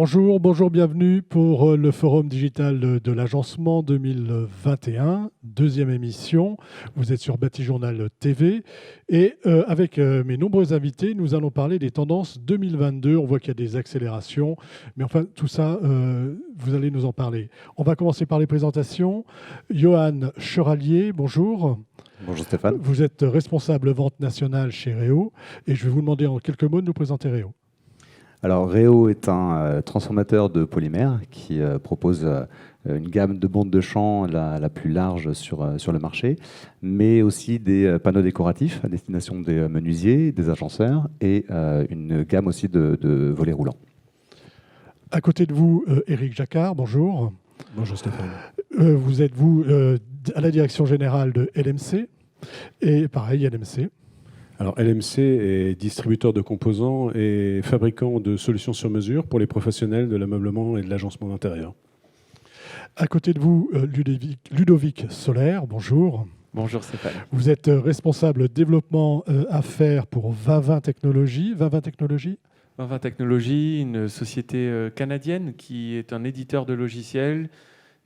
Bonjour, bienvenue pour le Forum digital de l'agencement 2021, deuxième émission. Vous êtes sur Batijournal TV et avec mes nombreux invités, nous allons parler des tendances 2022. On voit qu'il y a des accélérations, mais enfin tout ça, vous allez nous en parler. On va commencer par les présentations. Johan Cheralier, bonjour. Bonjour Stéphane. Vous êtes responsable vente nationale chez Réo et je vais vous demander en quelques mots de nous présenter Réo. Alors Réo est un transformateur de polymères qui propose une gamme de bandes de champ la plus large sur le marché, mais aussi des panneaux décoratifs à destination des menuisiers, des agenceurs et une gamme aussi de volets roulants. À côté de vous, Éric Jacquard, bonjour. Bonjour Stéphane. Vous êtes à la direction générale de LMC et pareil LMC. Alors LMC est distributeur de composants et fabricant de solutions sur mesure pour les professionnels de l'ameublement et de l'agencement d'intérieur. À côté de vous, Ludovic Solaire, bonjour. Bonjour Stéphane. Vous êtes responsable développement affaires pour Vavin Technologies. Vavin Technologies Vavin Technologies, une société canadienne qui est un éditeur de logiciels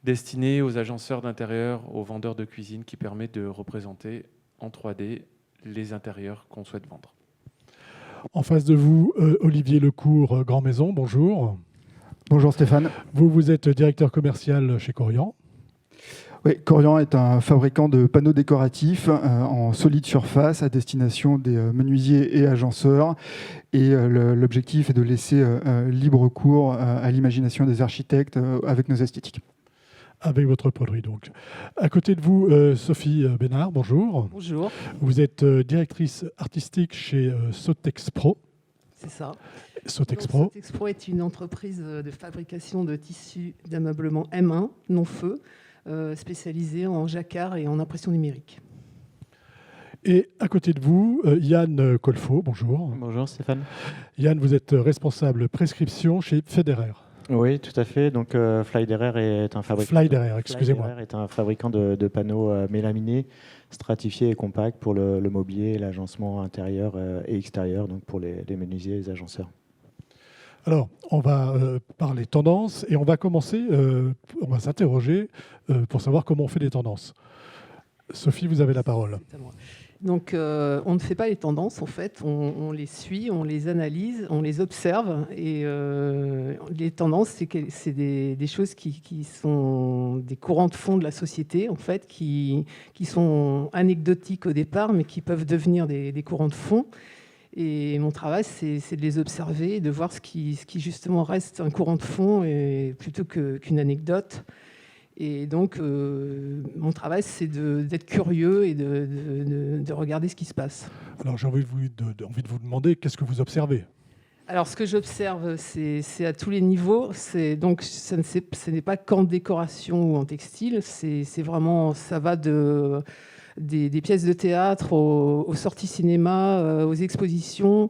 destiné aux agenceurs d'intérieur, aux vendeurs de cuisine, qui permet de représenter en 3D les intérieurs qu'on souhaite vendre. En face de vous, Olivier Lecourt, Grand Maison, bonjour. Bonjour Stéphane. Vous êtes directeur commercial chez Corian. Oui, Corian est un fabricant de panneaux décoratifs en solide surface à destination des menuisiers et agenceurs. Et l'objectif est de laisser libre cours à l'imagination des architectes avec nos esthétiques. Avec votre produit, donc. À côté de vous, Sophie Bénard, bonjour. Bonjour. Vous êtes directrice artistique chez Sotexpro. C'est ça. Sotexpro. Sotexpro est une entreprise de fabrication de tissus d'ameublement M1, non-feu, spécialisée en jacquard et en impression numérique. Et à côté de vous, Yann Colfo, bonjour. Bonjour Stéphane. Yann, vous êtes responsable prescription chez Federer. Oui, tout à fait. Donc Flyderer est un fabricant. Flyderer, excusez-moi. Flyderer est un fabricant de panneaux mélaminés, stratifiés et compacts pour le mobilier, l'agencement intérieur et extérieur, donc pour les menuisiers et les agenceurs. Alors, on va parler tendances et on va commencer, on va s'interroger pour savoir comment on fait des tendances. Sophie, vous avez la parole. C'est à moi. Donc, on ne fait pas les tendances, en fait, on les suit, on les analyse, on les observe. Et les tendances, c'est des choses qui sont des courants de fond de la société, en fait, qui sont anecdotiques au départ, mais qui peuvent devenir des courants de fond. Et mon travail, c'est de les observer, de voir ce qui justement reste un courant de fond plutôt qu'une anecdote. Et donc, mon travail, c'est d'être curieux et de regarder ce qui se passe. Alors, j'ai envie de vous demander, qu'est-ce que vous observez ? Alors, ce que j'observe, c'est à tous les niveaux. Donc, ce n'est pas qu'en décoration ou en textile. C'est vraiment, ça va des pièces de théâtre aux sorties cinéma, aux expositions.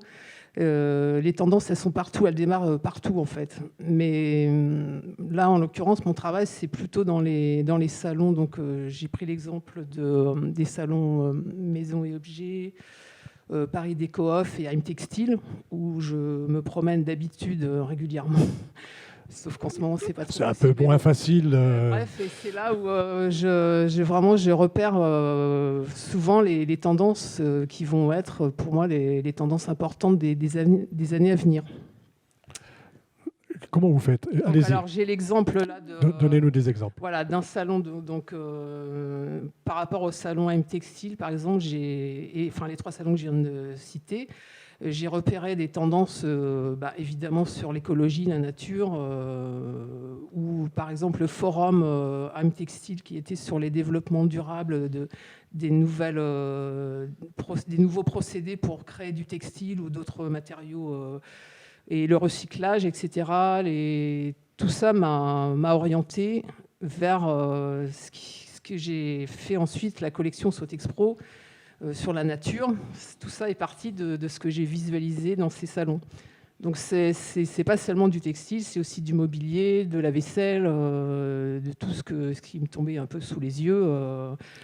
Les tendances, elles sont partout, elles démarrent partout en fait. Mais là, en l'occurrence, mon travail, c'est plutôt dans les salons. Donc, j'ai pris l'exemple des salons Maison et Objets, Paris Déco-Off et I'm Textile, où je me promène d'habitude régulièrement. Sauf qu'en ce moment, c'est pas trop. C'est un peu moins facile. Bref, et c'est là où je repère souvent les tendances qui vont être, pour moi, les tendances importantes des années à venir. Comment vous faites ? Allez-y. Alors, j'ai l'exemple là Donnez-nous des exemples. Voilà, d'un salon. Par rapport au salon M Textile, par exemple, les 3 salons que je viens de citer, j'ai repéré des tendances, évidemment, sur l'écologie, la nature, ou par exemple le forum M Textile qui était sur les développements durables des nouveaux procédés pour créer du textile ou d'autres matériaux, et le recyclage, etc. Tout ça m'a orienté vers ce que j'ai fait ensuite, la collection Sotexpro, sur la nature. Tout ça est parti de ce que j'ai visualisé dans ces salons. Donc c'est pas seulement du textile, c'est aussi du mobilier, de la vaisselle, de tout ce qui me tombait un peu sous les yeux,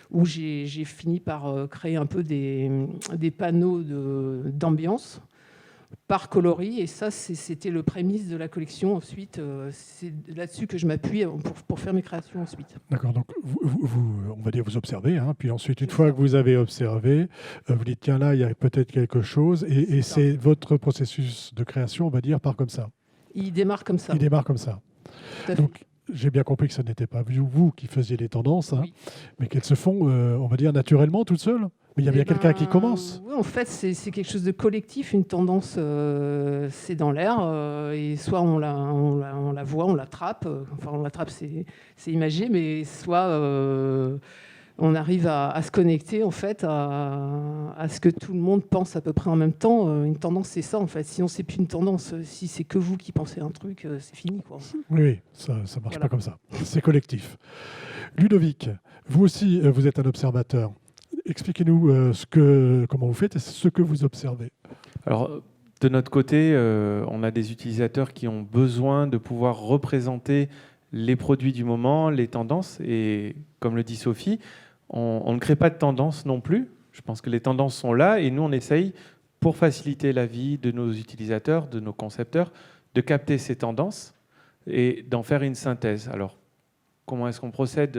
où j'ai fini par créer un peu des panneaux d'ambiance, par coloris. Et ça, c'était le prémisse de la collection. Ensuite, c'est là-dessus que je m'appuie pour faire mes créations ensuite. D'accord, donc on va dire vous observez, hein, puis ensuite, une fois que vous avez observé, vous dites, tiens, là, il y a peut-être quelque chose, et c'est votre processus de création, on va dire, part comme ça. Il démarre comme ça. Il démarre comme ça. Tout à fait. Donc, j'ai bien compris que ce n'était pas vous qui faisiez les tendances, hein, Oui. mais qu'elles se font, on va dire, naturellement, toutes seules. Mais il y a bien quelqu'un qui commence. Oui, en fait, c'est quelque chose de collectif. Une tendance, c'est dans l'air. Et soit on la voit, on l'attrape. Enfin, on l'attrape, c'est imagé, mais soit on arrive à se connecter en fait à ce que tout le monde pense à peu près en même temps. Une tendance, c'est ça en fait. Sinon, c'est plus une tendance. Si c'est que vous qui pensez un truc, c'est fini, quoi. Oui, ça ne marche Voilà. pas comme ça. C'est collectif. Ludovic, vous aussi, vous êtes un observateur. Expliquez-nous comment vous faites et ce que vous observez. Alors, de notre côté, on a des utilisateurs qui ont besoin de pouvoir représenter les produits du moment, les tendances. Et comme le dit Sophie, on ne crée pas de tendances non plus. Je pense que les tendances sont là et nous, on essaye, pour faciliter la vie de nos utilisateurs, de nos concepteurs, de capter ces tendances et d'en faire une synthèse. Alors, comment est-ce qu'on procède ?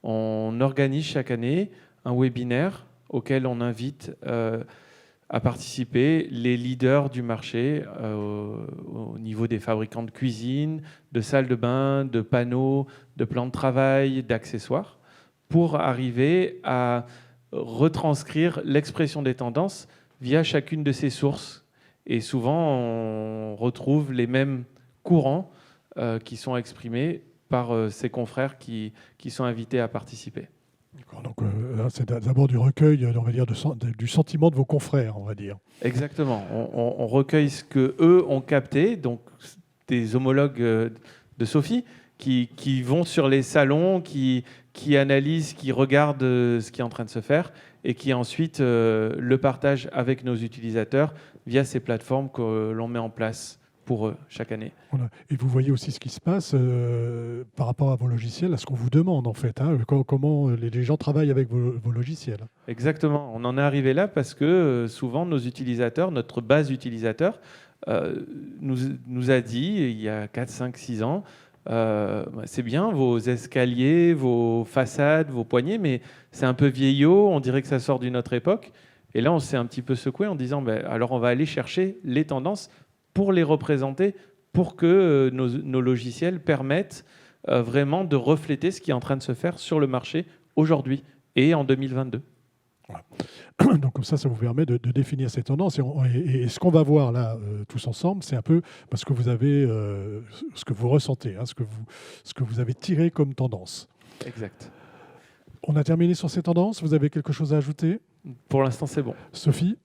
On organise chaque année un webinaire auquel on invite à participer les leaders du marché au niveau des fabricants de cuisine, de salles de bain, de panneaux, de plans de travail, d'accessoires, pour arriver à retranscrire l'expression des tendances via chacune de ces sources. Et souvent, on retrouve les mêmes courants qui sont exprimés par ces confrères qui sont invités à participer. Donc là, c'est d'abord du recueil, on va dire, du sentiment de vos confrères, on va dire. Exactement. On recueille ce que eux ont capté, donc des homologues de Sophie qui vont sur les salons, qui analysent, qui regardent ce qui est en train de se faire et qui ensuite le partagent avec nos utilisateurs via ces plateformes que l'on met en place pour eux chaque année. Voilà. Et vous voyez aussi ce qui se passe par rapport à vos logiciels, à ce qu'on vous demande en fait, hein, comment les gens travaillent avec vos logiciels. Exactement. On en est arrivé là parce que souvent nos utilisateurs, notre base utilisateur, nous a dit il y a 4, 5, 6 ans, c'est bien vos escaliers, vos façades, vos poignées, mais c'est un peu vieillot, on dirait que ça sort d'une autre époque. Et là, on s'est un petit peu secoué en disant alors on va aller chercher les tendances pour les représenter, pour que nos logiciels permettent vraiment de refléter ce qui est en train de se faire sur le marché aujourd'hui et en 2022. Voilà. Donc comme ça vous permet de définir ces tendances. Et ce qu'on va voir là, tous ensemble, c'est un peu parce que vous avez ce que vous ressentez, hein, ce que vous avez tiré comme tendance. Exact. On a terminé sur ces tendances. Vous avez quelque chose à ajouter ? Pour l'instant, c'est bon. Sophie ?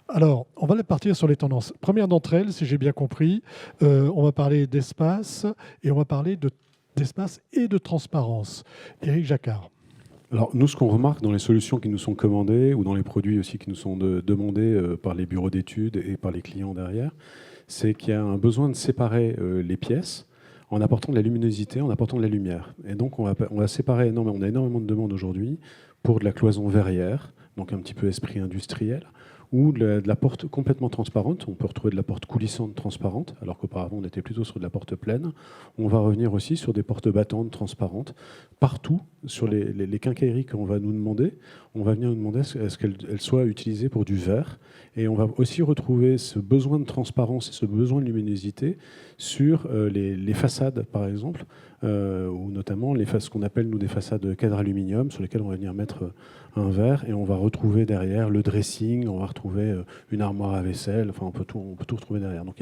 Alors, on va partir sur les tendances. Première d'entre elles, si j'ai bien compris, on va parler d'espace et on va parler d'espace et de transparence. Éric Jacquard. Alors, nous, ce qu'on remarque dans les solutions qui nous sont commandées ou dans les produits aussi qui nous sont demandés par les bureaux d'études et par les clients derrière, c'est qu'il y a un besoin de séparer les pièces en apportant de la luminosité, en apportant de la lumière. Et donc, on va séparer énormément. On a énormément de demandes aujourd'hui pour de la cloison verrière, donc un petit peu esprit industriel, ou de la porte complètement transparente. On peut retrouver de la porte coulissante transparente, alors qu'auparavant on était plutôt sur de la porte pleine. On va revenir aussi sur des portes battantes transparentes. Partout, sur les quincailleries qu'on va nous demander, on va venir nous demander à ce qu'elles soient utilisées pour du verre. Et on va aussi retrouver ce besoin de transparence et ce besoin de luminosité sur les façades, par exemple, ou notamment ce qu'on appelle nous des façades cadre aluminium, sur lesquelles on va venir mettre un verre, et on va retrouver derrière le dressing, on va retrouver une armoire à vaisselle, enfin on peut tout retrouver derrière. Donc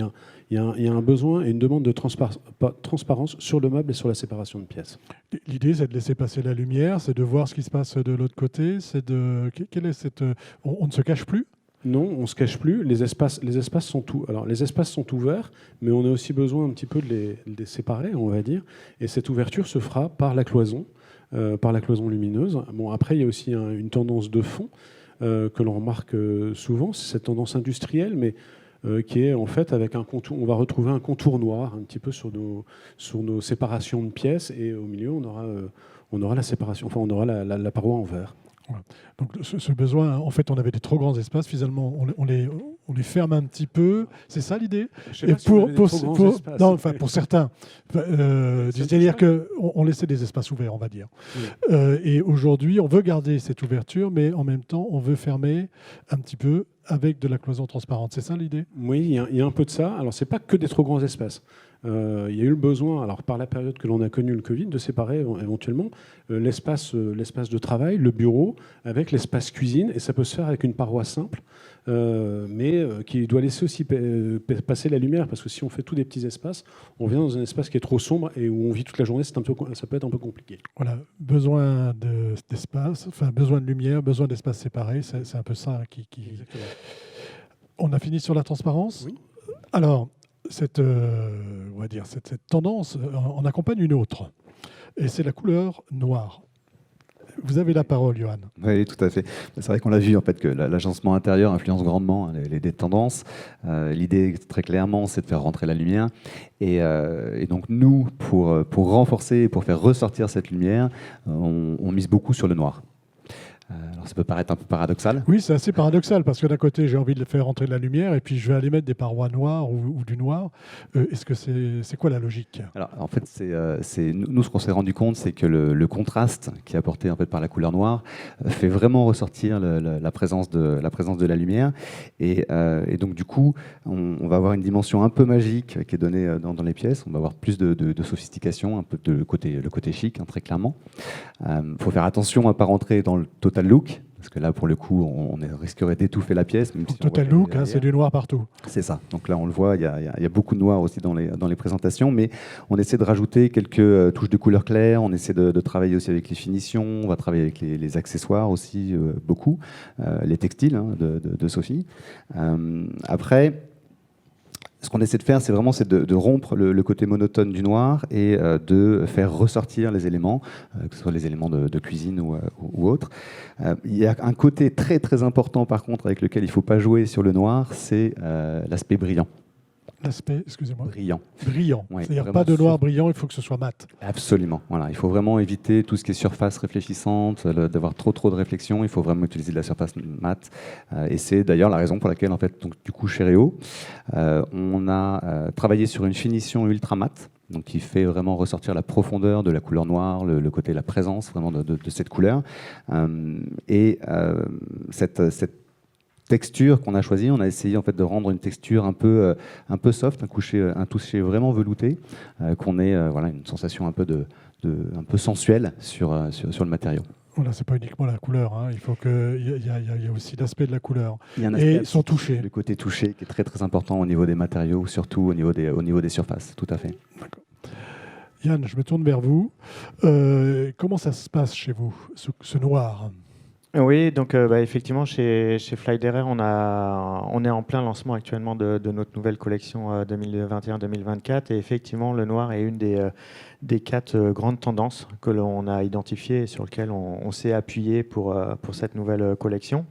il y a un besoin et une demande de transparence sur le meuble et sur la séparation de pièces. L'idée, c'est de laisser passer la lumière, c'est de voir ce qui se passe de l'autre côté. On ne se cache plus ? Non, on ne se cache plus. Les espaces sont les espaces sont ouverts, mais on a aussi besoin un petit peu de les séparer, on va dire. Et cette ouverture se fera par la cloison lumineuse. Bon, après, il y a aussi une tendance de fond que l'on remarque souvent. C'est cette tendance industrielle, mais qui est en fait avec un contour. On va retrouver un contour noir un petit peu sur nos séparations de pièces, et au milieu, on aura la séparation. Enfin, on aura la paroi en verre. Donc ce besoin, en fait, on avait des trop grands espaces, finalement, on les ferme un petit peu. C'est ça l'idée? Je sais pas si on avait des trop grands espaces. Non, enfin, pour certains. C'est-à-dire qu'on laissait des espaces ouverts, on va dire. Oui. Et aujourd'hui, on veut garder cette ouverture, mais en même temps, on veut fermer un petit peu avec de la cloison transparente. C'est ça l'idée? Oui, il y a un peu de ça. Alors, c'est pas que des trop grands espaces. Il y a eu le besoin, alors par la période que l'on a connue le Covid, de séparer éventuellement l'espace de travail, le bureau, avec l'espace cuisine, et ça peut se faire avec une paroi simple, mais qui doit laisser aussi passer la lumière, parce que si on fait tous des petits espaces, on vient dans un espace qui est trop sombre et où on vit toute la journée, ça peut être un peu compliqué. Voilà, besoin d'espace, enfin besoin de lumière, besoin d'espace séparé, c'est un peu ça qui... Exactement. On a fini sur la transparence. Oui. Alors, cette tendance en accompagne une autre, et c'est la couleur noire. Vous avez la parole, Johan. Oui, tout à fait. C'est vrai qu'on l'a vu en fait que l'agencement intérieur influence grandement les tendances. L'idée très clairement, c'est de faire rentrer la lumière. Et donc nous, pour renforcer, pour faire ressortir cette lumière, on mise beaucoup sur le noir. Alors ça peut paraître un peu paradoxal. Oui, c'est assez paradoxal parce que d'un côté, j'ai envie de faire entrer de la lumière et puis je vais aller mettre des parois noires ou du noir. Est-ce que c'est quoi la logique? Alors en fait, nous ce qu'on s'est rendu compte, c'est que le contraste qui est apporté en fait par la couleur noire fait vraiment ressortir la présence de la lumière. Et donc du coup, on va avoir une dimension un peu magique qui est donnée dans les pièces. On va avoir plus de sophistication, un peu le côté chic, hein, très clairement. Faut faire attention à ne pas rentrer dans le total look, parce que là, pour le coup, on risquerait d'étouffer la pièce. Même si total look, hein, c'est du noir partout. C'est ça. Donc là, on le voit, il y a beaucoup de noir aussi dans les présentations, mais on essaie de rajouter quelques touches de couleur claire, on essaie de travailler aussi avec les finitions, on va travailler avec les accessoires aussi, beaucoup, les textiles hein, de Sophie. Après, ce qu'on essaie de faire, c'est de rompre le côté monotone du noir et de faire ressortir les éléments, que ce soit les éléments de cuisine ou autres. Il y a un côté très très important par contre avec lequel il ne faut pas jouer sur le noir, c'est l'aspect brillant. L'aspect, excusez-moi. Brillant. Brillant. Oui, c'est-à-dire pas de noir brillant, il faut que ce soit mat. Absolument. Voilà. Il faut vraiment éviter tout ce qui est surface réfléchissante, d'avoir trop de réflexion. Il faut vraiment utiliser de la surface mat. Et c'est d'ailleurs la raison pour laquelle, en fait, donc, du coup, chez Réo, on a travaillé sur une finition ultra mat, donc qui fait vraiment ressortir la profondeur de la couleur noire, le côté, la présence vraiment de cette couleur. Cette texture qu'on a choisie, on a essayé en fait de rendre une texture un peu soft, un toucher vraiment velouté, qu'on ait une sensation un peu sensuelle sur le matériau. Voilà, c'est pas uniquement la couleur, hein. Il faut il y a aussi l'aspect de la couleur. Il y a un et son toucher. Le côté touché qui est très très important au niveau des matériaux, surtout au niveau des surfaces, tout à fait. D'accord. Yann, je me tourne vers vous. Comment ça se passe chez vous, ce noir? Oui, donc effectivement, chez Flydairer, on est en plein lancement actuellement de notre nouvelle collection 2021-2024. Et effectivement, le noir est une des 4 grandes tendances que l'on a identifiées et sur lesquelles on s'est appuyé pour cette nouvelle collection.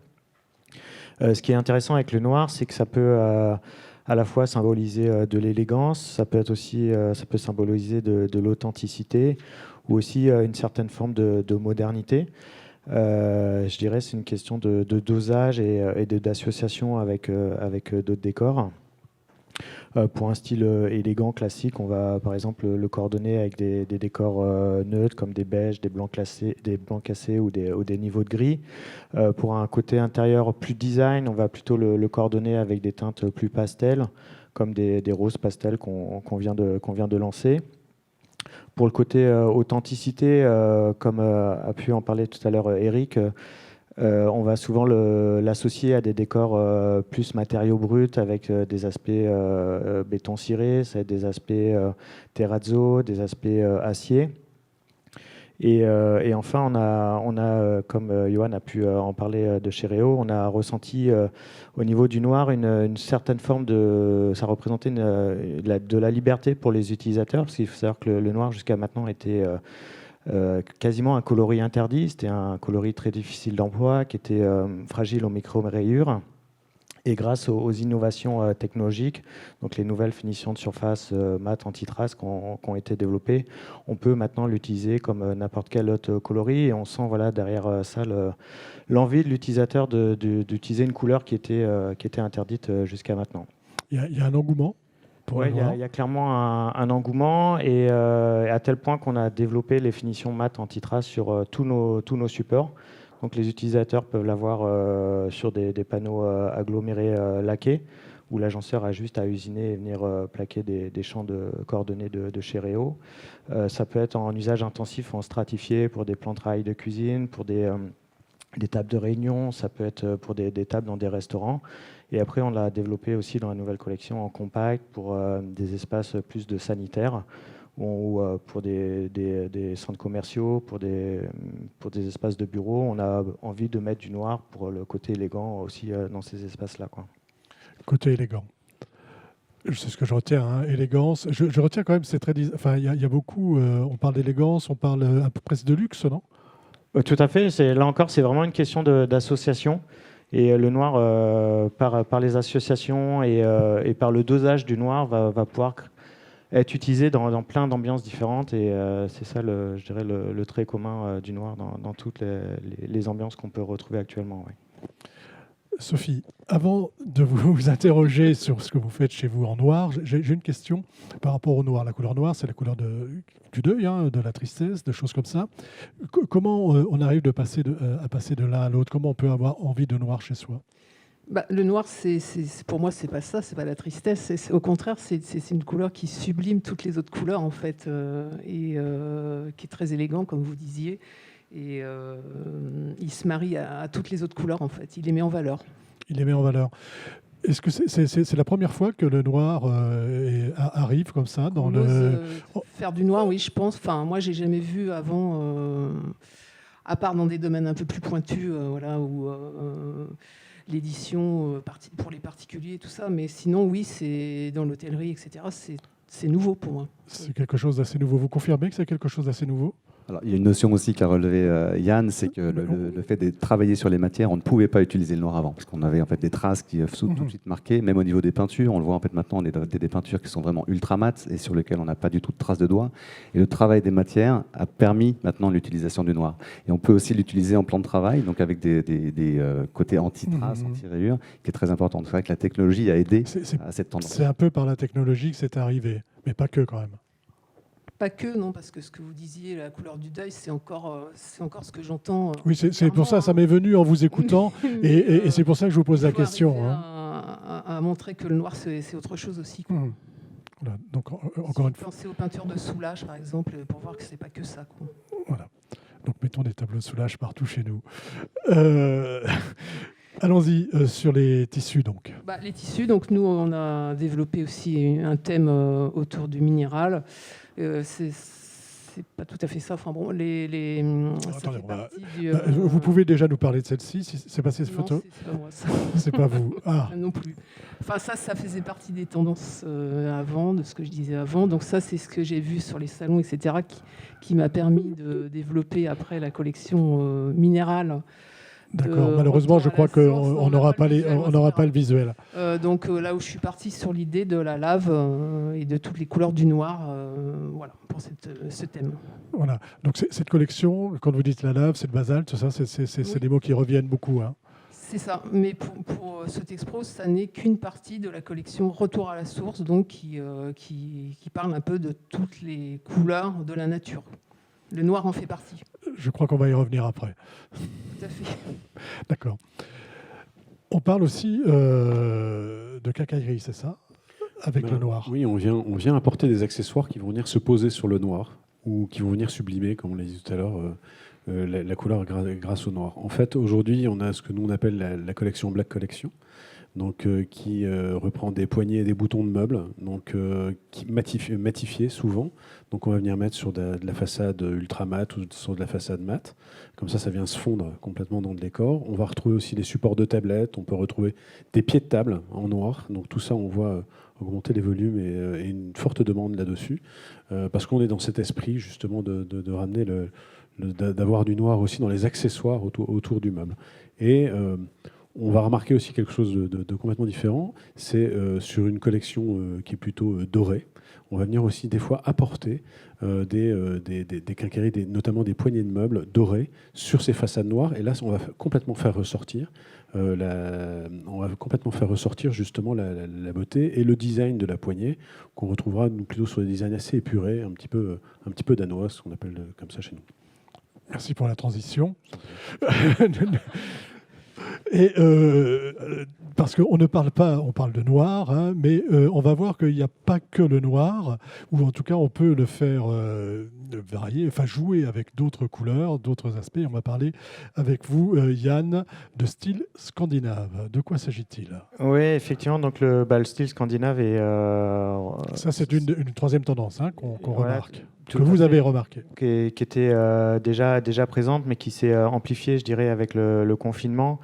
Ce qui est intéressant avec le noir, c'est que ça peut à la fois symboliser de l'élégance, ça peut symboliser de l'authenticité ou aussi une certaine forme de modernité. Je dirais c'est une question de dosage et d'association avec d'autres décors. Pour un style élégant, classique, on va par exemple le coordonner avec des décors neutres comme des beiges, des blancs cassés ou des niveaux de gris. Pour un côté intérieur plus design, on va plutôt le coordonner avec des teintes plus pastel, comme des roses pastel qu'on vient de lancer. Pour le côté authenticité, comme a pu en parler tout à l'heure Eric, on va souvent l'associer à des décors plus matériaux bruts avec des aspects béton ciré, des aspects terrazzo, des aspects acier. Et enfin, on a comme Johan a pu en parler de chez Réo, on a ressenti au niveau du noir une certaine forme ça représentait de la liberté pour les utilisateurs, parce qu'il faut savoir que le noir jusqu'à maintenant était quasiment un coloris interdit. C'était un coloris très difficile d'emploi, qui était fragile aux micro-rayures. Et grâce aux innovations technologiques, donc les nouvelles finitions de surface mat anti-trace qui ont été développées, on peut maintenant l'utiliser comme n'importe quel autre coloris. Et on sent derrière ça l'envie de l'utilisateur d'utiliser une couleur qui était interdite jusqu'à maintenant. Il y a un engouement pour Oui, le noir. il y a clairement un engouement, et à tel point qu'on a développé les finitions mat anti-trace sur tous nos supports. Donc les utilisateurs peuvent l'avoir sur des panneaux agglomérés laqués, où l'agenceur a juste à usiner et venir plaquer des champs de coordonnées de chez Réo. Ça peut être en usage intensif, en stratifié, pour des plans de travail de cuisine, pour des tables de réunion, ça peut être pour des tables dans des restaurants. Et après, on l'a développé aussi dans la nouvelle collection en compact pour des espaces plus de sanitaires, ou pour des centres commerciaux, pour des espaces de bureau. On a envie de mettre du noir pour le côté élégant aussi dans ces espaces-là, quoi. Côté élégant. C'est ce que je retiens, hein, élégance. Je retiens quand même, c'est très... Enfin, il y a beaucoup... on parle d'élégance, on parle un peu presque de luxe, non ? Tout à fait. Là encore, c'est vraiment une question d'association. Et le noir, par les associations et par le dosage du noir, va pouvoir être utilisé dans plein d'ambiances différentes. Et c'est ça, je dirais, le trait commun du noir dans toutes les ambiances qu'on peut retrouver actuellement. Oui. Sophie, avant de vous interroger sur ce que vous faites chez vous en noir, j'ai une question par rapport au noir. La couleur noire, c'est la couleur du deuil, hein, de la tristesse, de choses comme ça. Comment on arrive à passer de l'un à l'autre ? Comment on peut avoir envie de noir chez soi ? Le noir, pour moi, c'est pas ça, c'est pas la tristesse. Au contraire, c'est une couleur qui sublime toutes les autres couleurs, en fait, et qui est très élégant, comme vous disiez. Et il se marie à toutes les autres couleurs, en fait. Il les met en valeur. Il les met en valeur. Est-ce que c'est la première fois que le noir arrive comme ça dans faire du noir, oui, je pense. Enfin, moi, j'ai jamais vu avant, à part dans des domaines un peu plus pointus, voilà, où l'édition pour les particuliers, tout ça. Mais sinon, oui, c'est dans l'hôtellerie, etc. C'est nouveau pour moi. C'est quelque chose d'assez nouveau. Vous confirmez que c'est quelque chose d'assez nouveau ? Alors, il y a une notion aussi qu'a relevé Yann, c'est que le fait de travailler sur les matières, on ne pouvait pas utiliser le noir avant, parce qu'on avait en fait des traces qui sont tout de suite marquées, même au niveau des peintures. On le voit en fait maintenant, on est des peintures qui sont vraiment ultra mates et sur lesquelles on n'a pas du tout de traces de doigts. Et le travail des matières a permis maintenant l'utilisation du noir. Et on peut aussi l'utiliser en plan de travail, donc avec des côtés anti-traces, anti-rayures, qui est très important. C'est vrai que la technologie a aidé à cette tendance. C'est un peu par la technologie que c'est arrivé, mais pas que quand même. Pas que, non, parce que ce que vous disiez, la couleur du deuil, c'est encore ce que j'entends. Oui, c'est pour ça m'est venu en vous écoutant, et c'est pour ça que je vous pose la question. À montrer que le noir, c'est autre chose aussi. Quoi. Voilà, donc, encore une fois. Pensez aux peintures de Soulages, par exemple, pour voir que c'est pas que ça. Quoi. Voilà. Donc, mettons des tableaux de Soulages partout chez nous. Allons-y sur les tissus, donc. Les tissus, donc nous, on a développé aussi un thème autour du minéral. C'est pas tout à fait ça. Enfin bon, attendez, vous pouvez déjà nous parler de celle-ci. C'est pas cette photo ? C'est pas moi, ça. C'est pas vous. Ah. Non plus. Enfin, ça faisait partie des tendances avant, de ce que je disais avant. Donc ça, c'est ce que j'ai vu sur les salons, etc., qui m'a permis de développer après la collection minérale. D'accord. Malheureusement, je crois qu'on n'aura pas le visuel. Donc là où je suis partie sur l'idée de la lave et de toutes les couleurs du noir, voilà, pour ce thème. Voilà. Donc cette collection, quand vous dites la lave, c'est le basalte, ça, c'est des mots qui reviennent beaucoup. Hein. C'est ça. Mais pour ce Texpro, ça n'est qu'une partie de la collection Retour à la source, donc qui parle un peu de toutes les couleurs de la nature. Le noir en fait partie. Je crois qu'on va y revenir après. Tout à fait. D'accord. On parle aussi de quincaillerie, c'est ça ? Avec le noir. Oui, on vient apporter des accessoires qui vont venir se poser sur le noir ou qui vont venir sublimer, comme on l'a dit tout à l'heure, la couleur grâce au noir. En fait, aujourd'hui, on a ce que nous on appelle la collection Black Collection, donc, qui reprend des poignées et des boutons de meubles, donc, qui matifiés souvent. Donc on va venir mettre sur de la façade ultra mat ou sur de la façade mat. Comme ça vient se fondre complètement dans le décor. On va retrouver aussi des supports de tablettes. On peut retrouver des pieds de table en noir. Donc tout ça, on voit augmenter les volumes et une forte demande là-dessus. Parce qu'on est dans cet esprit justement de ramener d'avoir du noir aussi dans les accessoires autour du meuble. Et on va remarquer aussi quelque chose de complètement différent. C'est sur une collection qui est plutôt dorée. On va venir aussi des fois apporter des quincailleries, notamment des poignées de meubles dorées sur ces façades noires. Et là, on va complètement faire ressortir justement la beauté et le design de la poignée qu'on retrouvera plutôt sur des designs assez épurés, un petit peu danois, ce qu'on appelle comme ça chez nous. Merci pour la transition. Et parce qu'on ne parle pas, on parle de noir, hein, mais on va voir qu'il n'y a pas que le noir, ou en tout cas on peut le faire varier, enfin jouer avec d'autres couleurs, d'autres aspects. On va parler avec vous, Yann, de style scandinave. De quoi s'agit-il? Oui, effectivement, donc le style scandinave est... Ça, c'est une troisième tendance hein, qu'on voilà, remarque, que vous avez remarqué. qui était déjà présente, mais qui s'est amplifiée, je dirais, avec le confinement.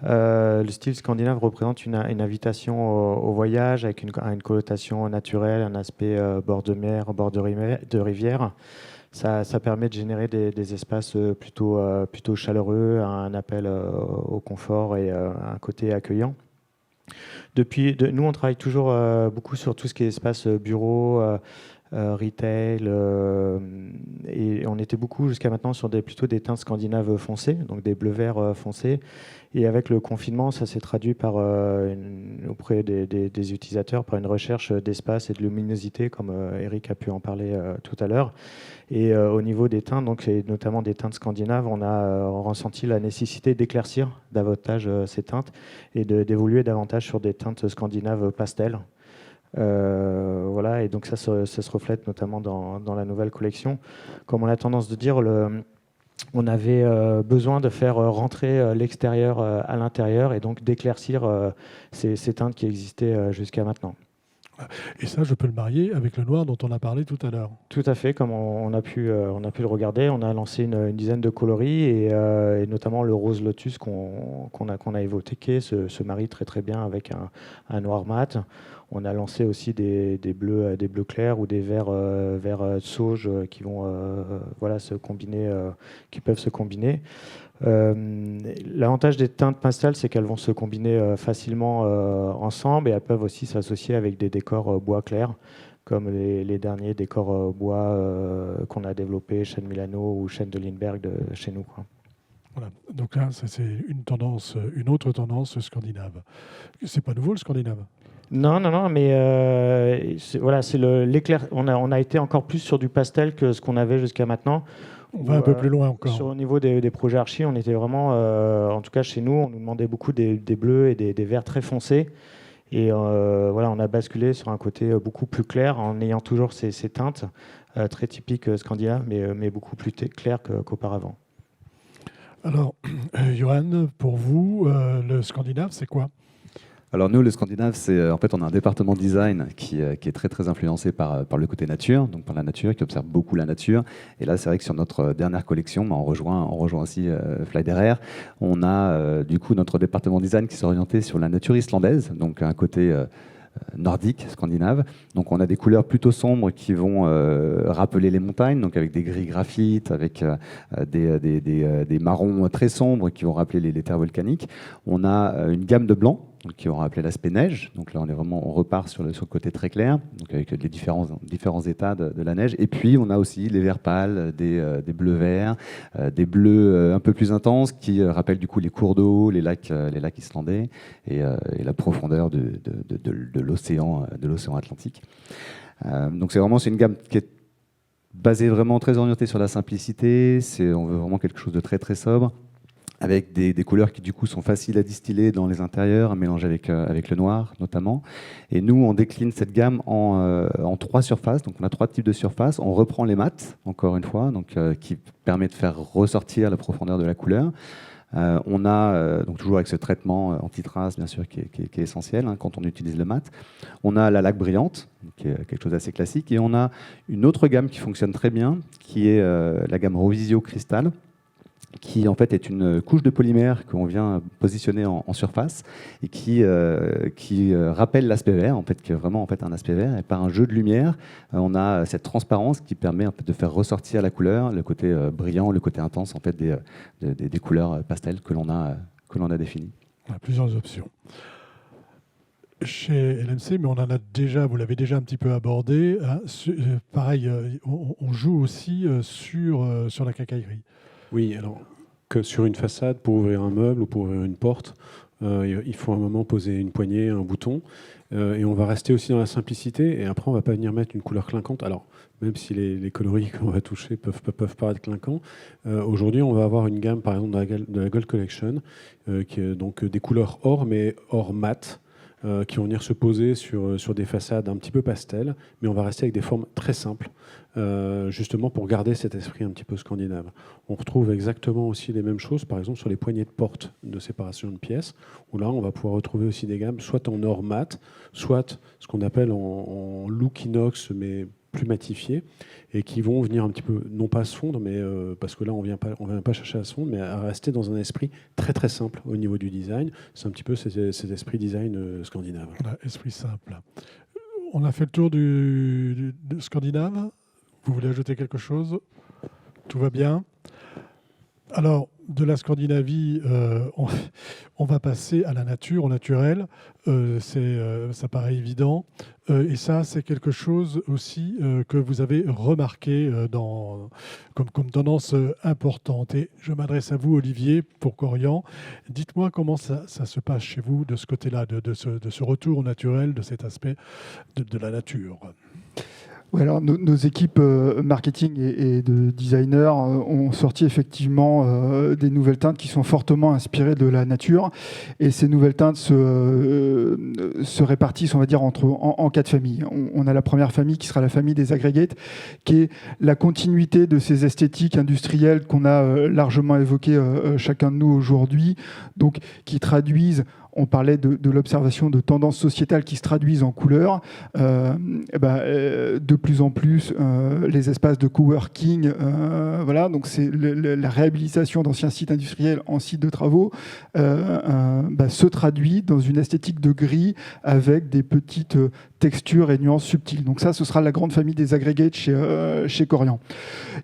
Le style scandinave représente une invitation au voyage avec une connotation naturelle, un aspect bord de mer, bord de rivière. Ça permet de générer des espaces plutôt chaleureux, un appel au confort et un côté accueillant. Nous, on travaille toujours beaucoup sur tout ce qui est espace bureau, retail, et on était beaucoup jusqu'à maintenant sur plutôt des teintes scandinaves foncées, donc des bleus-verts foncés. Et avec le confinement, ça s'est traduit auprès des utilisateurs par une recherche d'espace et de luminosité, comme Eric a pu en parler tout à l'heure. Et au niveau des teintes, donc, et notamment des teintes scandinaves, on a ressenti la nécessité d'éclaircir davantage ces teintes et d'évoluer davantage sur des teintes scandinaves pastel. Voilà, et donc ça se reflète notamment dans la nouvelle collection. Comme on a tendance de dire, on avait besoin de faire rentrer l'extérieur à l'intérieur et donc d'éclaircir ces teintes qui existaient jusqu'à maintenant. Et ça, je peux le marier avec le noir dont on a parlé tout à l'heure. Tout à fait, comme on a pu le regarder, on a lancé une dizaine de coloris et notamment le rose lotus qu'on a évoqué se marie très très bien avec un noir mat. On a lancé aussi des bleus clairs ou des verts sauge qui vont se combiner, qui peuvent se combiner. L'avantage des teintes pastel, c'est qu'elles vont se combiner facilement ensemble et elles peuvent aussi s'associer avec des décors bois clairs, comme les derniers décors bois qu'on a développés, chêne Milano ou chêne de Lindbergh chez nous, quoi. Voilà. Donc là, ça, c'est une autre tendance scandinave. C'est pas nouveau le scandinave. Non, mais c'est l'éclair. On a été encore plus sur du pastel que ce qu'on avait jusqu'à maintenant. On va un peu plus loin encore. Au niveau des projets archi, on était vraiment, en tout cas chez nous, on nous demandait beaucoup des bleus et des verts très foncés. Et on a basculé sur un côté beaucoup plus clair en ayant toujours ces teintes très typiques scandinaves, mais beaucoup plus claires qu'auparavant. Alors, Johan, pour vous, le scandinave, c'est quoi ? Alors nous, le scandinave, c'est en fait on a un département design qui est très très influencé par le côté nature, donc par la nature, qui observe beaucoup la nature. Et là, c'est vrai que sur notre dernière collection, on rejoint aussi Flyderer. On a du coup notre département design qui s'est orienté sur la nature islandaise, donc un côté nordique, scandinave. Donc on a des couleurs plutôt sombres qui vont rappeler les montagnes, donc avec des gris graphite, avec des marrons très sombres qui vont rappeler les terres volcaniques. On a une gamme de blancs qui vont rappeler l'aspect neige. Donc là on repart sur le côté très clair, donc avec les différents états de la neige. Et puis on a aussi les verts pâles, des bleus verts, des bleus un peu plus intenses qui rappellent du coup les cours d'eau, les lacs islandais et la profondeur de l'océan Atlantique. Donc c'est une gamme qui est basée vraiment très orientée sur la simplicité. On veut vraiment quelque chose de très très sobre, avec des couleurs qui du coup sont faciles à distiller dans les intérieurs, à mélanger avec le noir notamment. Et nous, on décline cette gamme en 3 surfaces. Donc on a 3 types de surfaces. On reprend les mats, encore une fois, donc, qui permet de faire ressortir la profondeur de la couleur. On a, donc toujours avec ce traitement anti-trace, bien sûr, qui est essentiel quand on utilise le mat. On a la laque brillante, qui est quelque chose d'assez classique. Et on a une autre gamme qui fonctionne très bien, qui est la gamme Rovisio Crystal, qui en fait est une couche de polymère qu'on vient positionner en surface et qui rappelle l'aspect vert, en fait, qui est vraiment en fait un aspect vert. Et par un jeu de lumière, on a cette transparence qui permet en fait, de faire ressortir la couleur, le côté brillant, le côté intense en fait des couleurs pastel que l'on a définies. On a plusieurs options. Chez LMC, mais on en a déjà, vous l'avez déjà un petit peu abordé. Hein, pareil, on joue aussi sur la quincaillerie. Oui, alors que sur une façade, pour ouvrir un meuble ou pour ouvrir une porte, il faut à un moment poser une poignée, un bouton, et on va rester aussi dans la simplicité. Et après, on ne va pas venir mettre une couleur clinquante. Alors, même si les coloris qu'on va toucher peuvent paraître clinquants, aujourd'hui, on va avoir une gamme, par exemple, de la Gold Collection, qui est donc des couleurs or, mais or mat, qui vont venir se poser sur des façades un petit peu pastel, mais on va rester avec des formes très simples, justement pour garder cet esprit un petit peu scandinave. On retrouve exactement aussi les mêmes choses, par exemple sur les poignées de porte de séparation de pièces, où là on va pouvoir retrouver aussi des gammes, soit en or mat, soit ce qu'on appelle en look inox, mais plus matifié, et qui vont venir un petit peu, non pas se fondre, mais parce que là on vient pas chercher à se fondre, mais à rester dans un esprit très très simple au niveau du design. C'est un petit peu cet esprit design scandinave. Voilà, esprit simple. On a fait le tour du scandinave. Vous voulez ajouter quelque chose? Tout va bien. Alors, de la Scandinavie, on va passer à la nature, au naturel. Ça paraît évident. Et ça, c'est quelque chose aussi que vous avez remarqué comme tendance importante. Et je m'adresse à vous, Olivier, pour Corian. Dites-moi comment ça se passe chez vous de ce côté-là, de ce retour au naturel, de cet aspect de la nature. Oui, alors nos équipes marketing et de designers ont sorti effectivement des nouvelles teintes qui sont fortement inspirées de la nature. Et ces nouvelles teintes se répartissent, on va dire, en quatre familles. On a la première famille qui sera la famille des aggregates, qui est la continuité de ces esthétiques industrielles qu'on a largement évoquées chacun de nous aujourd'hui, donc qui traduisent. On parlait de l'observation de tendances sociétales qui se traduisent en couleurs. De plus en plus, les espaces de coworking, voilà, donc c'est la réhabilitation d'anciens sites industriels en sites de travaux, se traduit dans une esthétique de gris avec des petites textures et nuances subtiles. Donc ça, ce sera la grande famille des aggregates chez Corian.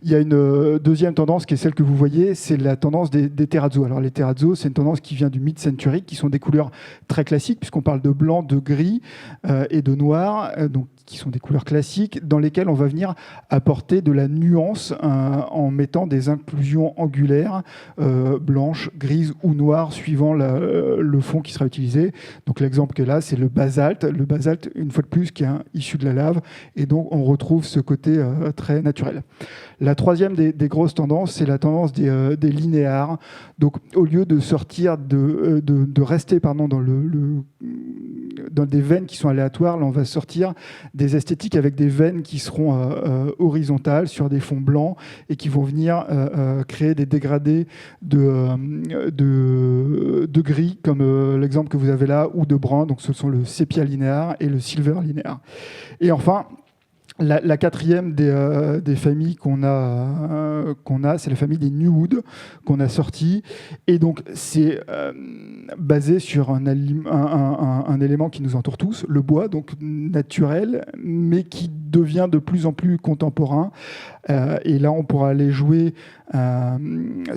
Il y a une deuxième tendance qui est celle que vous voyez, c'est la tendance des terrazzo. Alors les terrazzo, c'est une tendance qui vient du mid-century, qui sont des couleurs très classiques, puisqu'on parle de blanc, de gris et de noir, donc qui sont des couleurs classiques, dans lesquelles on va venir apporter de la nuance en mettant des inclusions angulaires, blanches, grises ou noires, suivant le fond qui sera utilisé. Donc l'exemple qui est là, c'est le basalte. Le basalte, une fois de plus, qui est issu de la lave, et donc on retrouve ce côté très naturel. La troisième des grosses tendances, c'est la tendance des linéaires. Donc au lieu de sortir, de rester dans des veines qui sont aléatoires, là on va sortir des esthétiques avec des veines qui seront horizontales sur des fonds blancs et qui vont venir créer des dégradés de gris, comme l'exemple que vous avez là, ou de brun. Donc ce sont le sépia linéaire et le silver linéaire. Et enfin, la quatrième des familles qu'on a, c'est la famille des New Wood qu'on a sorti. Et donc, c'est basé sur un élément qui nous entoure tous, le bois, donc naturel, mais qui devient de plus en plus contemporain. Et là, on pourra aller jouer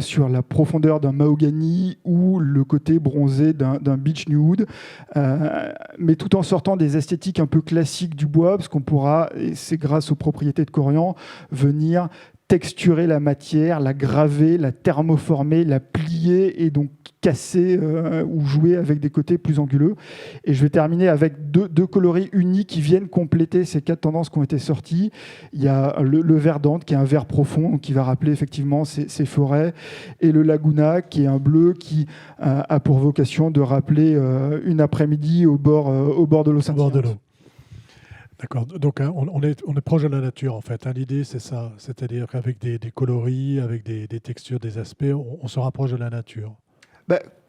sur la profondeur d'un mahogany ou le côté bronzé d'un beech New Wood, mais tout en sortant des esthétiques un peu classiques du bois, parce qu'on pourra, et c'est grâce aux propriétés de Corian, venir texturer la matière, la graver, la thermoformer, la plier et donc casser ou jouer avec des côtés plus anguleux. Et je vais terminer avec deux coloris unis qui viennent compléter ces quatre tendances qui ont été sorties. Il y a le verdant, qui est un vert profond, qui va rappeler effectivement ces forêts, et le laguna, qui est un bleu qui a pour vocation de rappeler une après-midi au bord de l'eau Saint-Hyacinthe. D'accord, donc on est proche de la nature en fait. L'idée c'est ça, c'est-à-dire qu'avec des coloris, avec des textures, des aspects, on se rapproche de la nature.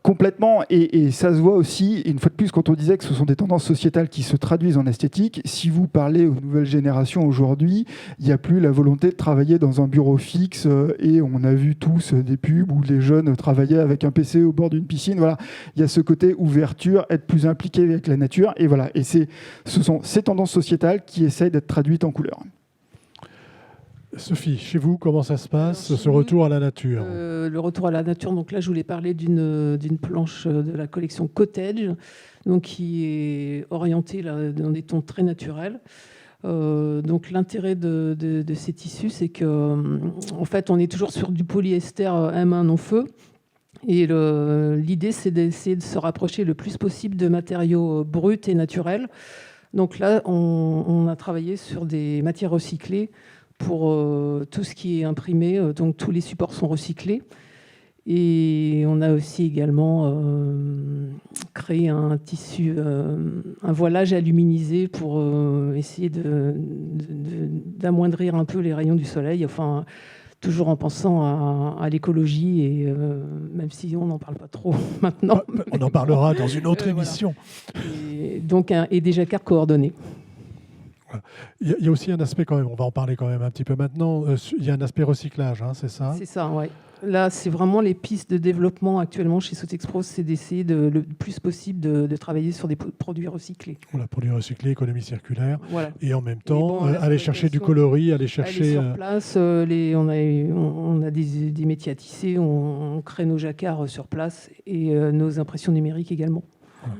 Complètement, et ça se voit aussi, une fois de plus, quand on disait que ce sont des tendances sociétales qui se traduisent en esthétique. Si vous parlez aux nouvelles générations aujourd'hui, il n'y a plus la volonté de travailler dans un bureau fixe, et on a vu tous des pubs où les jeunes travaillaient avec un PC au bord d'une piscine. Voilà, il y a ce côté ouverture, être plus impliqué avec la nature, et voilà. Et ce sont ces tendances sociétales qui essayent d'être traduites en couleurs. Sophie, chez vous, comment ça se passe, ce retour à la nature? le retour à la nature, donc là, je voulais parler d'une planche de la collection Cottage, donc qui est orientée là, dans des tons très naturels. Donc l'intérêt de ces tissus, c'est que en fait, on est toujours sur du polyester M1 non-feu. Et l'idée, c'est d'essayer de se rapprocher le plus possible de matériaux bruts et naturels. Donc là, on a travaillé sur des matières recyclées pour tout ce qui est imprimé. Donc tous les supports sont recyclés. Et on a aussi également créé un tissu, un voilage aluminisé pour essayer d'amoindrir un peu les rayons du soleil. Enfin, toujours en pensant à l'écologie, et même si on n'en parle pas trop maintenant. On en parlera dans une autre émission. Voilà. Et des jacquards coordonnés. Il y a aussi un aspect quand même, on va en parler quand même un petit peu maintenant, il y a un aspect recyclage, hein, c'est ça ? C'est ça, oui. Là, c'est vraiment les pistes de développement actuellement chez Sotexpro, c'est d'essayer le plus possible de travailler sur des produits recyclés. Voilà, produits recyclés, économie circulaire, voilà. Et en même temps, aller chercher du coloris, aller chercher... Aller sur place, on a des métiers à tisser, on crée nos jacquards sur place et nos impressions numériques également. Voilà.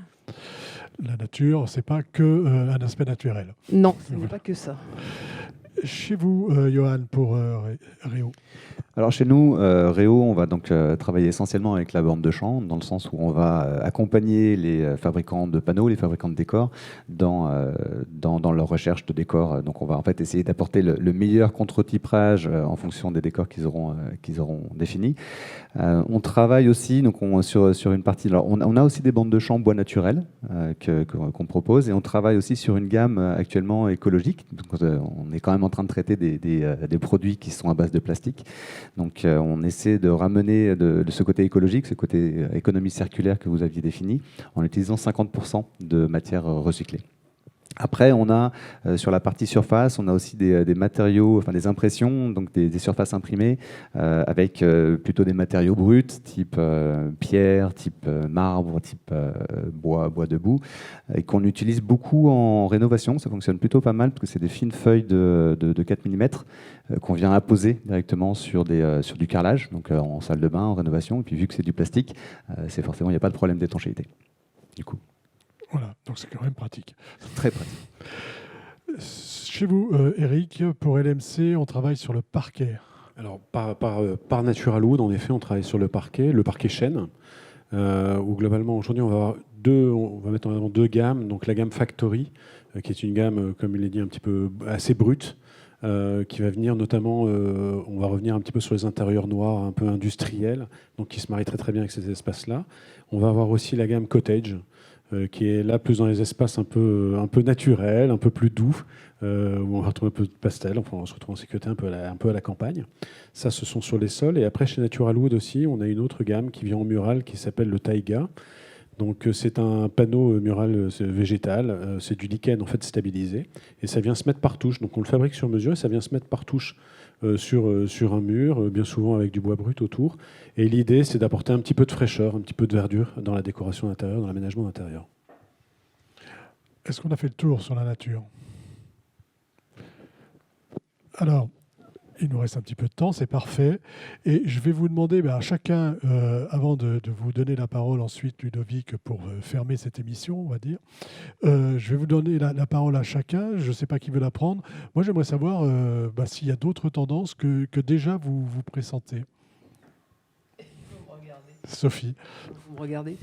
La nature, c'est pas que un aspect naturel. Non, ce n'est pas que ça. Chez vous, Johan, pour Réo. Alors chez nous, Réo, on va donc travailler essentiellement avec la borne de champ, dans le sens où on va accompagner les fabricants de panneaux, les fabricants de décors, dans leur recherche de décors. Donc on va en fait essayer d'apporter le meilleur contre-typage en fonction des décors qu'ils auront définis. On travaille aussi donc sur une partie. Alors on a aussi des bandes de champ bois naturel qu'on propose, et on travaille aussi sur une gamme actuellement écologique. Donc, on est quand même en train de traiter des produits qui sont à base de plastique. Donc on essaie de ramener de ce côté écologique, ce côté économie circulaire que vous aviez défini, en utilisant 50% de matières recyclées. Après, on a sur la partie surface, on a aussi des matériaux, enfin des impressions, donc des surfaces imprimées avec plutôt des matériaux bruts, type pierre, type marbre, type bois debout, et qu'on utilise beaucoup en rénovation. Ça fonctionne plutôt pas mal parce que c'est des fines feuilles de 4 mm qu'on vient apposer directement sur du carrelage, donc en salle de bain, en rénovation. Et puis vu que c'est du plastique, c'est forcément, il n'y a pas de problème d'étanchéité. Du coup. Voilà, donc c'est quand même pratique. Très pratique. Chez vous, Eric, pour LMC, on travaille sur le parquet. Alors, par Natural Wood, en effet, on travaille sur le parquet chêne, où globalement, aujourd'hui, on va mettre en avant deux gammes. Donc, la gamme Factory, qui est une gamme, comme il est dit, un petit peu assez brute, qui va venir notamment, on va revenir un petit peu sur les intérieurs noirs, un peu industriels, donc qui se marie très très bien avec ces espaces-là. On va avoir aussi la gamme Cottage, qui est là plus dans les espaces un peu naturels, un peu plus doux, où on va retrouver un peu de pastel, enfin on se retrouve en sécurité un peu à la campagne. Ça, ce sont sur les sols. Et après, chez Natural Wood aussi, on a une autre gamme qui vient en mural qui s'appelle le Taiga. Donc c'est un panneau mural végétal, c'est du lichen en fait stabilisé, et ça vient se mettre par touche. Donc on le fabrique sur mesure et ça vient se mettre par touche sur un mur, bien souvent avec du bois brut autour. Et l'idée, c'est d'apporter un petit peu de fraîcheur, un petit peu de verdure dans la décoration intérieure, dans l'aménagement intérieur. Est-ce qu'on a fait le tour sur la nature ? Alors, il nous reste un petit peu de temps, c'est parfait. Et je vais vous demander à chacun, avant de vous donner la parole ensuite, Ludovic, pour fermer cette émission, on va dire, je vais vous donner la parole à chacun. Je ne sais pas qui veut la prendre. Moi, j'aimerais savoir s'il y a d'autres tendances que déjà vous pressentez. Sophie. Vous me regardez.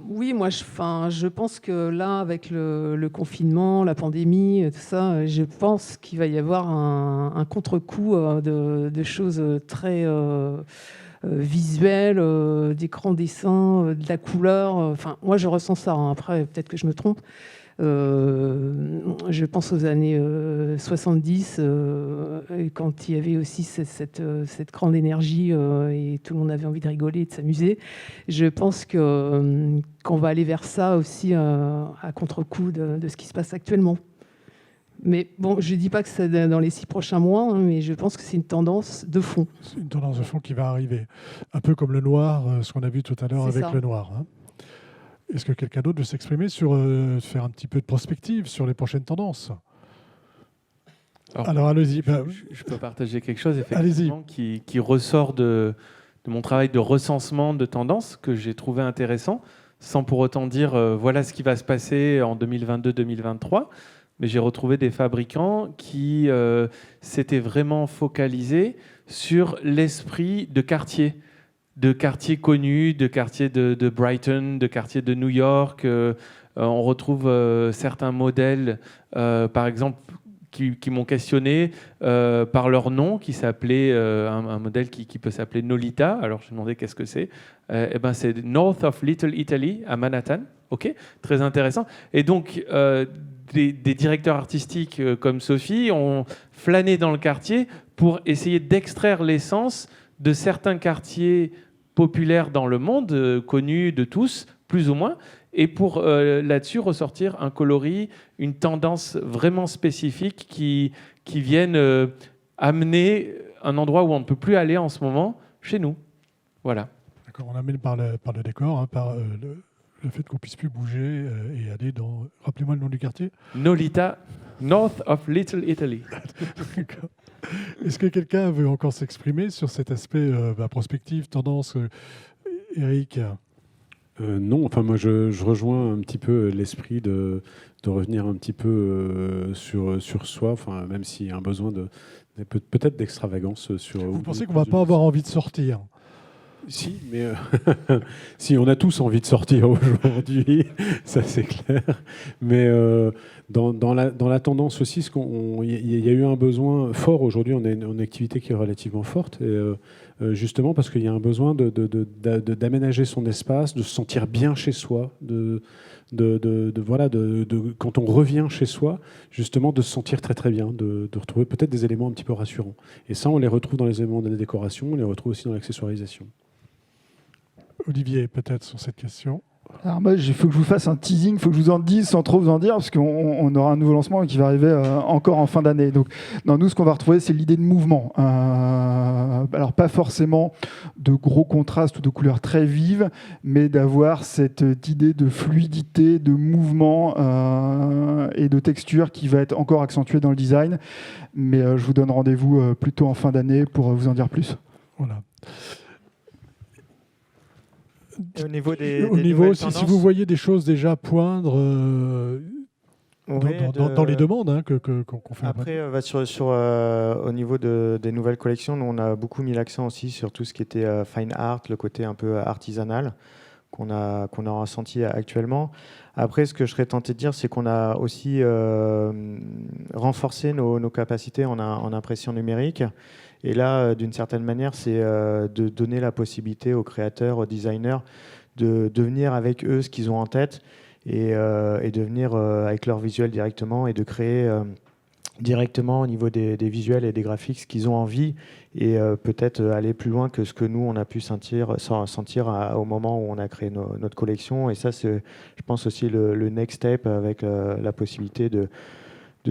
Oui, moi, je pense que là, avec le confinement, la pandémie, tout ça, je pense qu'il va y avoir un contre-coup de choses très visuelles, d'écran dessin, de la couleur. Enfin, moi, je ressens ça. Hein. Après, peut-être que je me trompe. Je pense aux années 70, quand il y avait aussi cette grande énergie et tout le monde avait envie de rigoler et de s'amuser. Je pense qu'on va aller vers ça aussi à contre-coup de ce qui se passe actuellement. Mais bon, je ne dis pas que c'est dans les 6 prochains mois, hein, mais je pense que c'est une tendance de fond. C'est une tendance de fond qui va arriver. Un peu comme le noir, ce qu'on a vu tout à l'heure avec le noir. Hein. Est-ce que quelqu'un d'autre veut s'exprimer sur faire un petit peu de prospective sur les prochaines tendances ? Alors allez-y. Je peux partager quelque chose Allez-y. effectivement qui ressort de mon travail de recensement de tendances que j'ai trouvé intéressant, sans pour autant dire voilà ce qui va se passer en 2022-2023. Mais j'ai retrouvé des fabricants qui s'étaient vraiment focalisés sur l'esprit de quartiers connus, de quartiers de Brighton, de quartiers de New York. On retrouve certains modèles, par exemple, qui m'ont questionné par leur nom, qui s'appelait un modèle qui peut s'appeler Nolita. Alors je me demandais qu'est-ce que c'est. C'est North of Little Italy à Manhattan. Ok, très intéressant. Et donc des directeurs artistiques comme Sophie ont flâné dans le quartier pour essayer d'extraire l'essence de certains quartiers populaires dans le monde, connus de tous, plus ou moins, et pour là-dessus ressortir un coloris, une tendance vraiment spécifique qui viennent amener un endroit où on ne peut plus aller en ce moment, chez nous. Voilà. D'accord, on amène par le décor, hein, par le fait qu'on puisse plus bouger et aller dans... Rappelez-moi le nom du quartier. Nolita, North of Little Italy. D'accord. Est-ce que quelqu'un veut encore s'exprimer sur cet aspect prospective, tendance Eric? Non, enfin moi je rejoins un petit peu l'esprit de revenir un petit peu sur soi, enfin même s'il y a un besoin peut-être d'extravagance sur. Vous pensez qu'on va pas avoir envie de sortir? Si, mais si on a tous envie de sortir aujourd'hui, ça c'est clair. Mais dans la tendance aussi, il y a eu un besoin fort aujourd'hui. On a une activité qui est relativement forte, et justement parce qu'il y a un besoin d'aménager son espace, de se sentir bien chez soi, quand on revient chez soi, justement de se sentir très très bien, de retrouver peut-être des éléments un petit peu rassurants. Et ça, on les retrouve dans les éléments de la décoration, on les retrouve aussi dans l'accessoirisation. Olivier, peut-être sur cette question. Alors moi, il faut que je vous fasse un teasing, il faut que je vous en dise sans trop vous en dire, parce qu'on aura un nouveau lancement qui va arriver encore en fin d'année. Donc, nous, ce qu'on va retrouver, c'est l'idée de mouvement. Alors, pas forcément de gros contrastes ou de couleurs très vives, mais d'avoir cette idée de fluidité, de mouvement et de texture qui va être encore accentuée dans le design. Mais je vous donne rendez-vous plutôt en fin d'année pour vous en dire plus. Voilà. Et au niveau si vous voyez des choses déjà poindre dans les demandes qu'on fait. Après, au niveau des nouvelles collections, nous, on a beaucoup mis l'accent aussi sur tout ce qui était fine art, le côté un peu artisanal qu'on a ressenti actuellement. Après, ce que je serais tenté de dire, c'est qu'on a aussi renforcé nos capacités en impression numérique. Et là, d'une certaine manière, c'est de donner la possibilité aux créateurs, aux designers, de venir avec eux ce qu'ils ont en tête et de venir avec leur visuel directement et de créer directement au niveau des visuels et des graphiques ce qu'ils ont envie et peut-être aller plus loin que ce que nous, on a pu sentir au moment où on a créé notre collection. Et ça, c'est, je pense, aussi le next step avec la possibilité de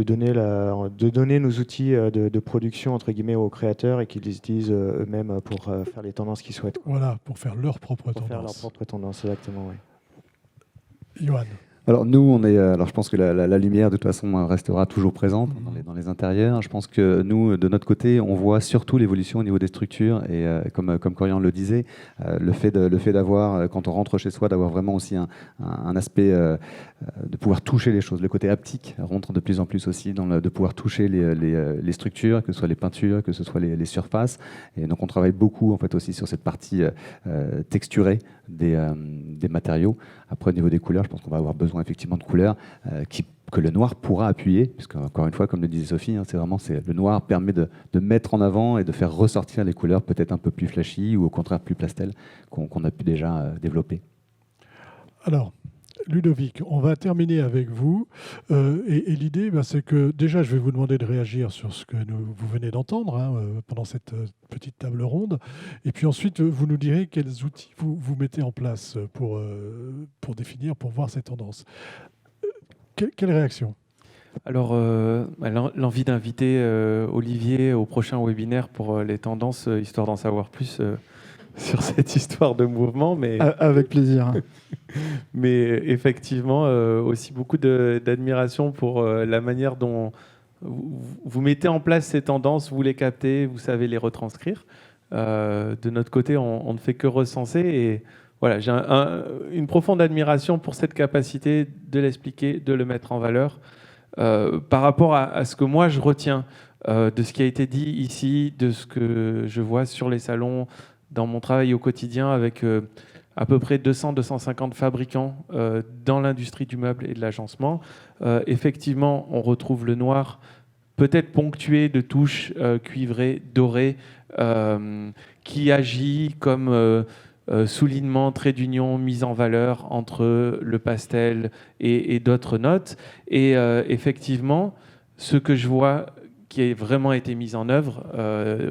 donner nos outils de production entre guillemets aux créateurs et qu'ils les utilisent eux-mêmes pour faire les tendances qu'ils souhaitent. Voilà, pour faire leur propre tendance. Faire leur propre tendance, exactement, oui. Johan. Alors nous, je pense que la lumière de toute façon restera toujours présente dans les intérieurs. Je pense que nous, de notre côté, on voit surtout l'évolution au niveau des structures et comme Corian le disait, le fait d'avoir, quand on rentre chez soi, d'avoir vraiment aussi un aspect de pouvoir toucher les choses. Le côté haptique rentre de plus en plus aussi de pouvoir toucher les structures, que ce soit les peintures, que ce soit les surfaces. Et donc on travaille beaucoup en fait aussi sur cette partie texturée des matériaux. Après, au niveau des couleurs, je pense qu'on va avoir besoin effectivement de couleurs que le noir pourra appuyer, puisque encore une fois, comme le disait Sophie, le noir permet de mettre en avant et de faire ressortir les couleurs peut-être un peu plus flashy ou au contraire plus pastel qu'on a pu déjà développer. Alors, Ludovic, on va terminer avec vous. Et l'idée, c'est que déjà, je vais vous demander de réagir sur ce que vous venez d'entendre pendant cette petite table ronde. Et puis ensuite, vous nous direz quels outils vous mettez en place pour définir, pour voir ces tendances. Quelle réaction ? Alors, l'envie d'inviter Olivier au prochain webinaire pour les tendances, histoire d'en savoir plus sur cette histoire de mouvement. Mais... Avec plaisir. Mais effectivement, aussi beaucoup d'admiration pour la manière dont vous mettez en place ces tendances, vous les captez, vous savez les retranscrire. De notre côté, on ne fait que recenser. Et voilà, j'ai une profonde admiration pour cette capacité de l'expliquer, de le mettre en valeur. Par rapport à ce que moi je retiens de ce qui a été dit ici, de ce que je vois sur les salons, dans mon travail au quotidien avec à peu près 200-250 fabricants dans l'industrie du meuble et de l'agencement. Effectivement, on retrouve le noir, peut-être ponctué de touches cuivrées, dorées, qui agit comme soulignement, trait d'union, mise en valeur entre le pastel et d'autres notes. Et effectivement, ce que je vois qui a vraiment été mis en œuvre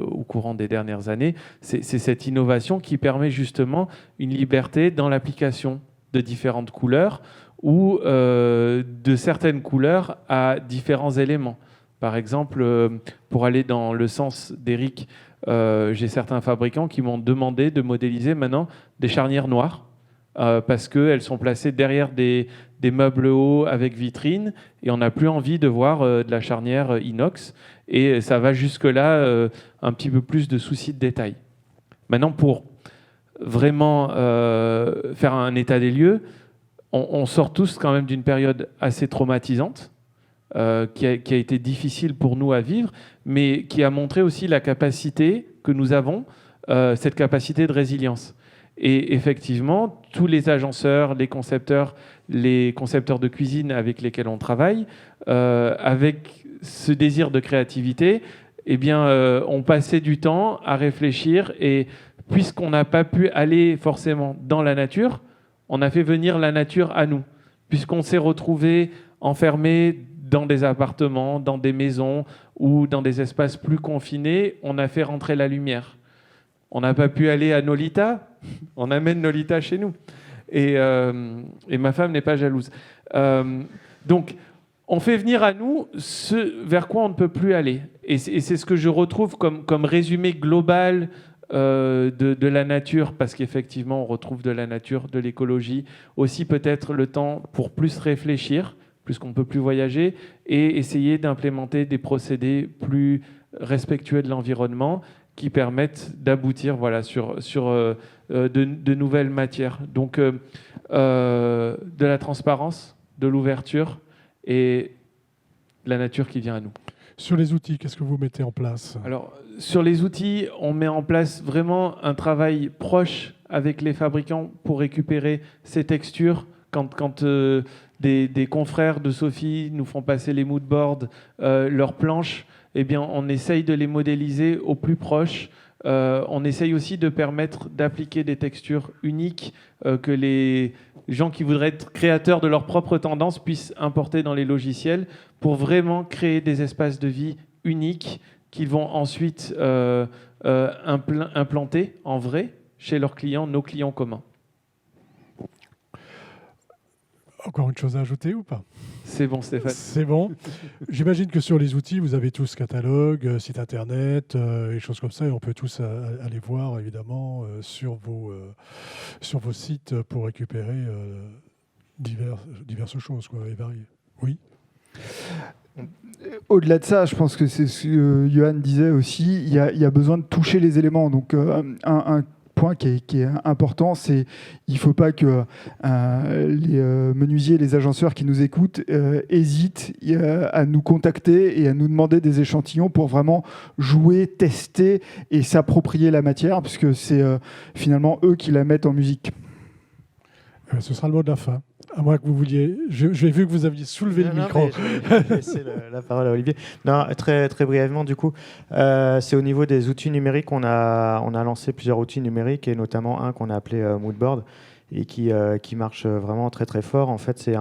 au courant des dernières années, c'est cette innovation qui permet justement une liberté dans l'application de différentes couleurs ou de certaines couleurs à différents éléments. Par exemple, pour aller dans le sens d'Eric, j'ai certains fabricants qui m'ont demandé de modéliser maintenant des charnières noires parce qu'elles sont placées derrière des meubles hauts avec vitrine et on n'a plus envie de voir de la charnière inox. Et ça va jusque-là, un petit peu plus de soucis de détail. Maintenant, pour vraiment faire un état des lieux, on sort tous quand même d'une période assez traumatisante, qui a été difficile pour nous à vivre, mais qui a montré aussi la capacité que nous avons, cette capacité de résilience. Et effectivement, tous les agenceurs, les concepteurs de cuisine avec lesquels on travaille, avec ce désir de créativité, eh bien, on passait du temps à réfléchir et puisqu'on n'a pas pu aller forcément dans la nature, on a fait venir la nature à nous. Puisqu'on s'est retrouvé enfermé dans des appartements, dans des maisons ou dans des espaces plus confinés, on a fait rentrer la lumière. On n'a pas pu aller à Nolita, on amène Nolita chez nous. Et ma femme n'est pas jalouse. Donc, on fait venir à nous ce vers quoi on ne peut plus aller. Et c'est ce que je retrouve comme résumé global de la nature, parce qu'effectivement, on retrouve de la nature, de l'écologie, aussi peut-être le temps pour plus réfléchir, puisqu'on ne peut plus voyager, et essayer d'implémenter des procédés plus respectueux de l'environnement qui permettent d'aboutir sur de nouvelles matières. Donc, de la transparence, de l'ouverture, et la nature qui vient à nous. Sur les outils, qu'est-ce que vous mettez en place ? Alors, sur les outils, on met en place vraiment un travail proche avec les fabricants pour récupérer ces textures. Quand des confrères de Sophie nous font passer les moodboards, leurs planches, eh bien, on essaye de les modéliser au plus proche. On essaye aussi de permettre d'appliquer des textures uniques que les gens qui voudraient être créateurs de leur propre tendance puissent importer dans les logiciels pour vraiment créer des espaces de vie uniques qu'ils vont ensuite implanter en vrai chez leurs clients, nos clients communs. Encore une chose à ajouter ou pas ? C'est bon, Stéphane. C'est bon. J'imagine que sur les outils, vous avez tous catalogue, site internet, et choses comme ça, et on peut tous aller voir évidemment sur vos sites pour récupérer diverses choses, quoi, et variées. Oui. Au-delà de ça, je pense que c'est ce que Johan disait aussi, il y a besoin de toucher les éléments. Donc un point qui est important, c'est il ne faut pas que les menuisiers, les agenceurs qui nous écoutent hésitent à nous contacter et à nous demander des échantillons pour vraiment jouer, tester et s'approprier la matière, puisque c'est finalement eux qui la mettent en musique. Ce sera le mot de la fin. À moins que vous vouliez... J'ai vu que vous aviez soulevé le micro. Je vais laisser la parole à Olivier. Non, très, très brièvement, du coup, c'est au niveau des outils numériques. On a lancé plusieurs outils numériques, et notamment un qu'on a appelé Moodboard, et qui marche vraiment très, très fort. En fait, c'est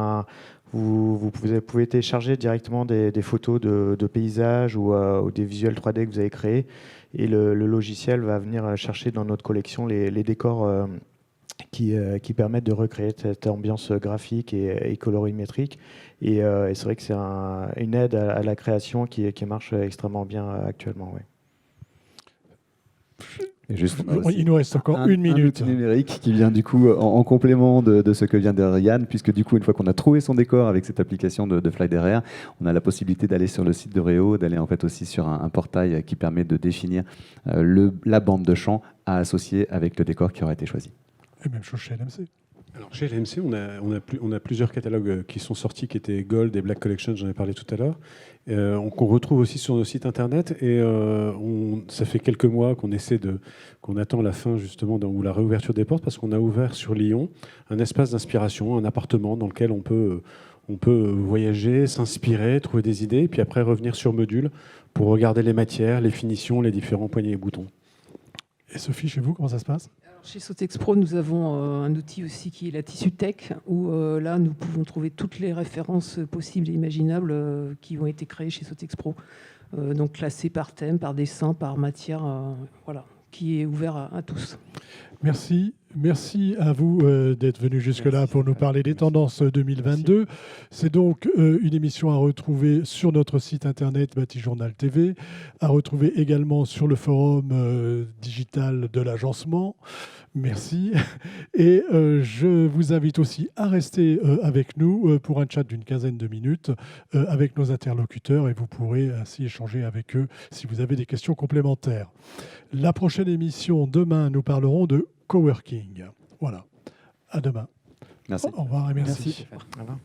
vous pouvez télécharger directement des photos de paysages ou des visuels 3D que vous avez créés, et le logiciel va venir chercher dans notre collection les décors qui permettent de recréer cette ambiance graphique et colorimétrique. Et c'est vrai que c'est une aide à la création qui marche extrêmement bien actuellement. Ouais. Et juste, on a aussi Il nous reste encore un une minute. outil numérique qui vient du coup en complément de ce que vient de dire Yann, puisque du coup, une fois qu'on a trouvé son décor avec cette application de FlyDRR, on a la possibilité d'aller sur le site de Réo, d'aller en fait aussi sur un portail qui permet de définir la bande de champ à associer avec le décor qui aura été choisi. Et même chose chez LMC. Alors, chez LMC, on a plusieurs catalogues qui sont sortis, qui étaient Gold et Black Collection, j'en ai parlé tout à l'heure, qu'on retrouve aussi sur nos sites internet. Et ça fait quelques mois qu'on attend la fin justement ou la réouverture des portes, parce qu'on a ouvert sur Lyon un espace d'inspiration, un appartement dans lequel on peut voyager, s'inspirer, trouver des idées, et puis après revenir sur Module pour regarder les matières, les finitions, les différents poignées et boutons. Et Sophie, chez vous, comment ça se passe ? Chez Sotexpro, nous avons un outil aussi qui est la Tissu Tech, où là, nous pouvons trouver toutes les références possibles et imaginables qui ont été créées chez Sotexpro. Donc classées par thème, par dessin, par matière, voilà, qui est ouvert à tous. Merci. Merci à vous d'être venus jusque-là pour nous parler des tendances 2022. Merci. C'est donc une émission à retrouver sur notre site internet Batijournal TV, à retrouver également sur le forum digital de l'agencement. Merci. Et je vous invite aussi à rester avec nous pour un chat d'une quinzaine de minutes avec nos interlocuteurs, et vous pourrez ainsi échanger avec eux si vous avez des questions complémentaires. La prochaine émission, demain, nous parlerons de coworking. Voilà. À demain. Merci. Au revoir et merci. Au revoir.